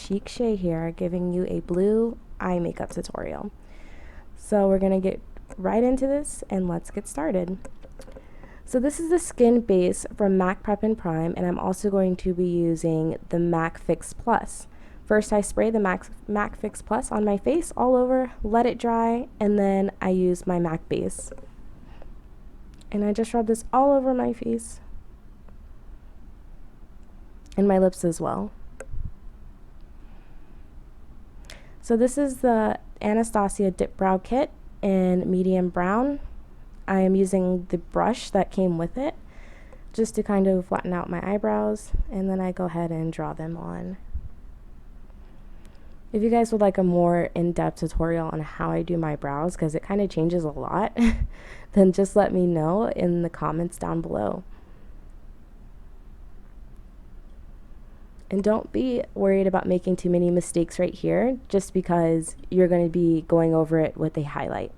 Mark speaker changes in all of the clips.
Speaker 1: Chic Shay here, giving you a blue eye makeup tutorial. So we're gonna get right into this and let's get started. So this is the skin base from MAC Prep and Prime, and I'm also going to be using the MAC Fix Plus. First I spray the MAC Fix Plus on my face all over, let it dry, and then I use my MAC base. And I just rub this all over my face and my lips as well. So this is the Anastasia Dip Brow Kit in medium brown. I am using the brush that came with it just to kind of flatten out my eyebrows, and then I go ahead and draw them on. If you guys would like a more in-depth tutorial on how I do my brows, because it kind of changes a lot, then just let me know in the comments down below. And don't be worried about making too many mistakes right here, just because you're going to be going over it with a highlight,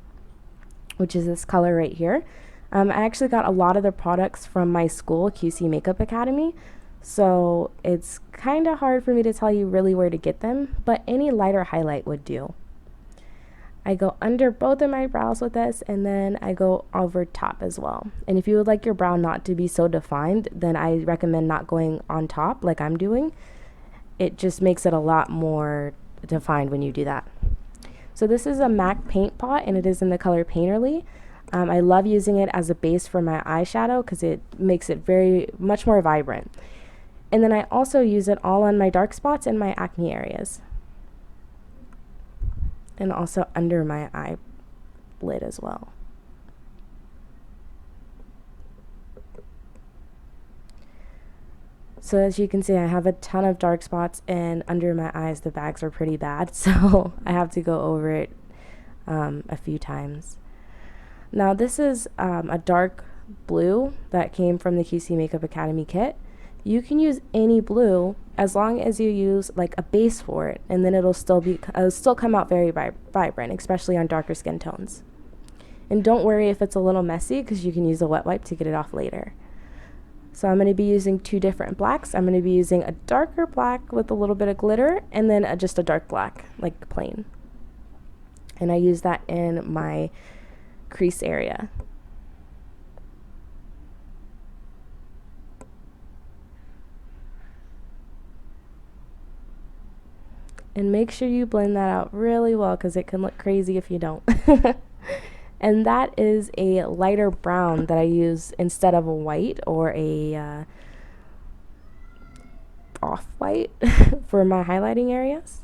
Speaker 1: which is this color right here. I actually got a lot of the products from my school, QC Makeup Academy, so it's kind of hard for me to tell you really where to get them, but any lighter highlight would do. I go under both of my brows with this, and then I go over top as well. And if you would like your brow not to be so defined, then I recommend not going on top like I'm doing. It just makes it a lot more defined when you do that. So this is a MAC paint pot, and it is in the color Painterly. I love using it as a base for my eyeshadow because it makes it much more vibrant. And then I also use it all on my dark spots and my acne areas, and also under my eyelid as well. So as you can see, I have a ton of dark spots, and under my eyes the bags are pretty bad, so I have to go over it a few times. Now this is a dark blue that came from the QC Makeup Academy kit. You can use any blue as long as you use like a base for it, and then it'll still come out very vibrant, especially on darker skin tones. And don't worry if it's a little messy, because you can use a wet wipe to get it off later. So I'm going to be using two different blacks. I'm going to be using a darker black with a little bit of glitter, and then just a dark black, like plain. And I use that in my crease area. And make sure you blend that out really well, because it can look crazy if you don't. And that is a lighter brown that I use instead of a white or a off-white for my highlighting areas.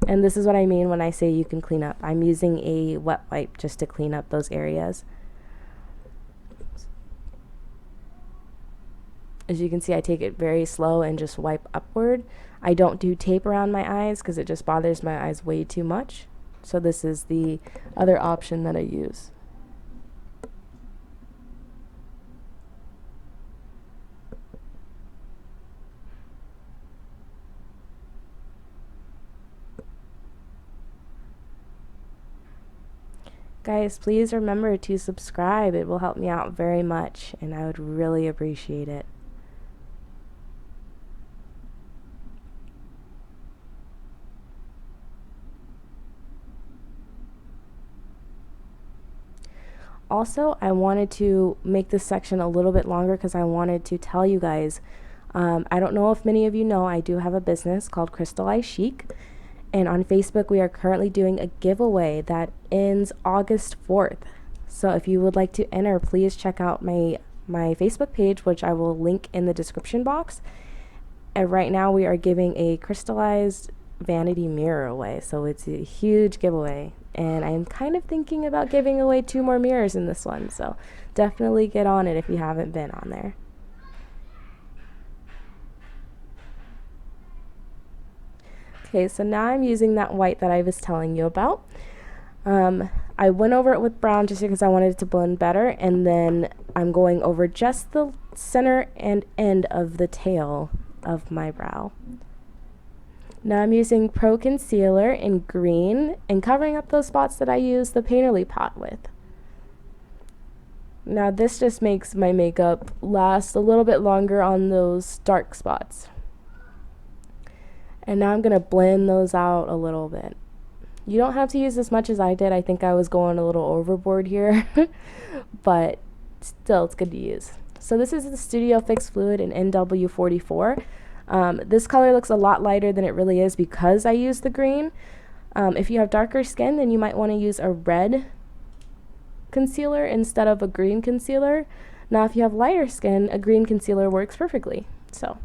Speaker 1: And this is what I mean when I say you can clean up. I'm using a wet wipe just to clean up those areas. As you can see, I take it very slow and just wipe upward. I don't do tape around my eyes because it just bothers my eyes way too much. So this is the other option that I use. Guys, please remember to subscribe. It will help me out very much, and I would really appreciate it. Also, I wanted to make this section a little bit longer because I wanted to tell you guys, I don't know if many of you know, I do have a business called CrystallizedChic, and on Facebook we are currently doing a giveaway that ends August 4th. So if you would like to enter, please check out my Facebook page, which I will link in the description box. And right now we are giving a crystallized vanity mirror away, so it's a huge giveaway. And I'm kind of thinking about giving away 2 more mirrors in this one, so definitely get on it if you haven't been on there. Okay, so now I'm using that white that I was telling you about. I went over it with brown just because I wanted it to blend better, and then I'm going over just the center and end of the tail of my brow. Now I'm using Pro Concealer in green and covering up those spots that I used the Painterly pot with. Now this just makes my makeup last a little bit longer on those dark spots. And now I'm going to blend those out a little bit. You don't have to use as much as I did. I think I was going a little overboard here, but still it's good to use. So this is the Studio Fix Fluid in NW44. This color looks a lot lighter than it really is because I used the green. If you have darker skin, then you might want to use a red concealer instead of a green concealer. Now if you have lighter skin, a green concealer works perfectly. So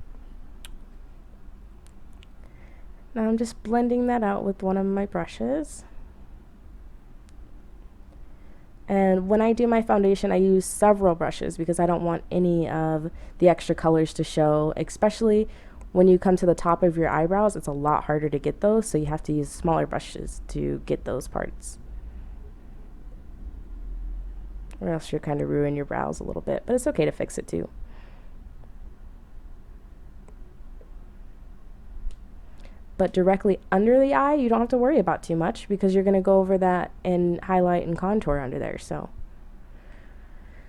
Speaker 1: now I'm just blending that out with one of my brushes. And when I do my foundation, I use several brushes because I don't want any of the extra colors to show, especially when you come to the top of your eyebrows. It's a lot harder to get those, so you have to use smaller brushes to get those parts. Or else you'll kind of ruin your brows a little bit, but it's okay to fix it too. But directly under the eye, you don't have to worry about too much because you're going to go over that and highlight and contour under there. So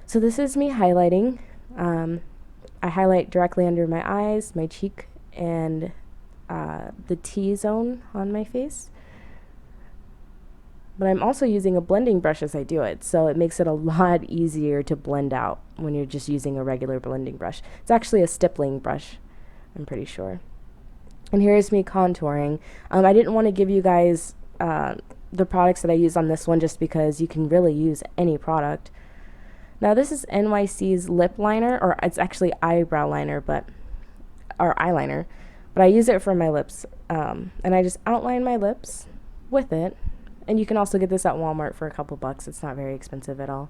Speaker 1: this is me highlighting. I highlight directly under my eyes, my cheek, and the T-zone on my face. But I'm also using a blending brush as I do it, so it makes it a lot easier to blend out when you're just using a regular blending brush. It's actually a stippling brush, I'm pretty sure. And here's me contouring. I didn't want to give you guys the products that I use on this one just because you can really use any product. Now this is NYC's lip liner, or it's actually eyebrow liner, or eyeliner, but I use it for my lips. And I just outline my lips with it. And you can also get this at Walmart for a couple bucks. It's not very expensive at all.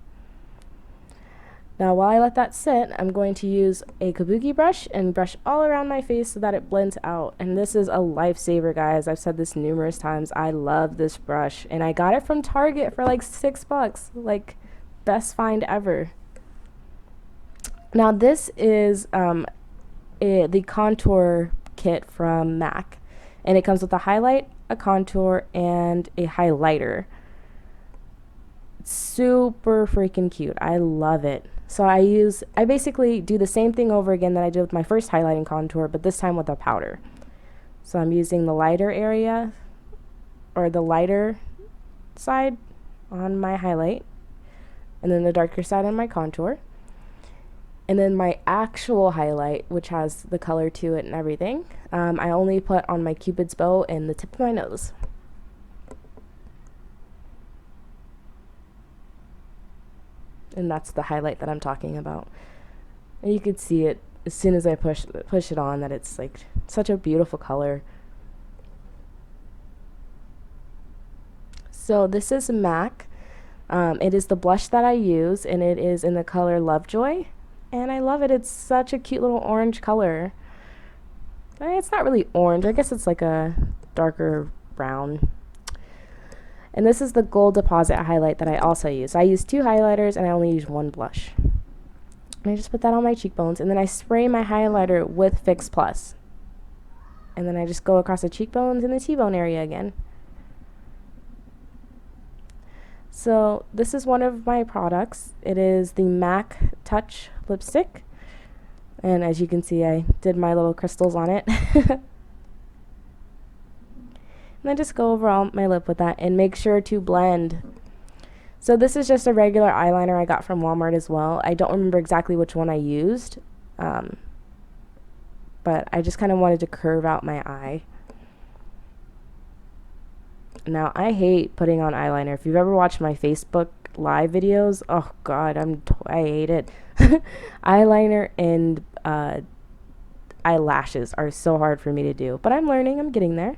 Speaker 1: Now while I let that sit, I'm going to use a kabuki brush and brush all around my face so that it blends out. And this is a lifesaver, guys. I've said this numerous times. I love this brush, and I got it from Target for like $6. Like, best find ever. Now this is the contour kit from MAC, and it comes with a highlight, a contour, and a highlighter. It's super freaking cute. I love it. So I basically do the same thing over again that I did with my first highlighting contour, but this time with a powder. So I'm using the lighter area, or the lighter side on my highlight, and then the darker side on my contour. And then my actual highlight, which has the color to it and everything, I only put on my Cupid's bow and the tip of my nose. And that's the highlight that I'm talking about. And you could see it as soon as I push it on that it's like such a beautiful color. So this is MAC. It is the blush that I use, and it is in the color Lovejoy. And I love it. It's such a cute little orange color. It's not really orange. I guess it's like a darker brown. And this is the Gold Deposit highlight that I also use. I use 2 highlighters and I only use 1 blush. And I just put that on my cheekbones, and then I spray my highlighter with Fix Plus. And then I just go across the cheekbones and the T-bone area again. So this is one of my products. It is the MAC Touch lipstick. And as you can see, I did my little crystals on it. And I just go over all my lip with that and make sure to blend. So this is just a regular eyeliner I got from Walmart as well. I don't remember exactly which one I used, but I just kind of wanted to curve out my eye. Now I hate putting on eyeliner. If you've ever watched my Facebook live videos, oh god, I hate it. Eyeliner and eyelashes are so hard for me to do, but I'm learning. I'm getting there.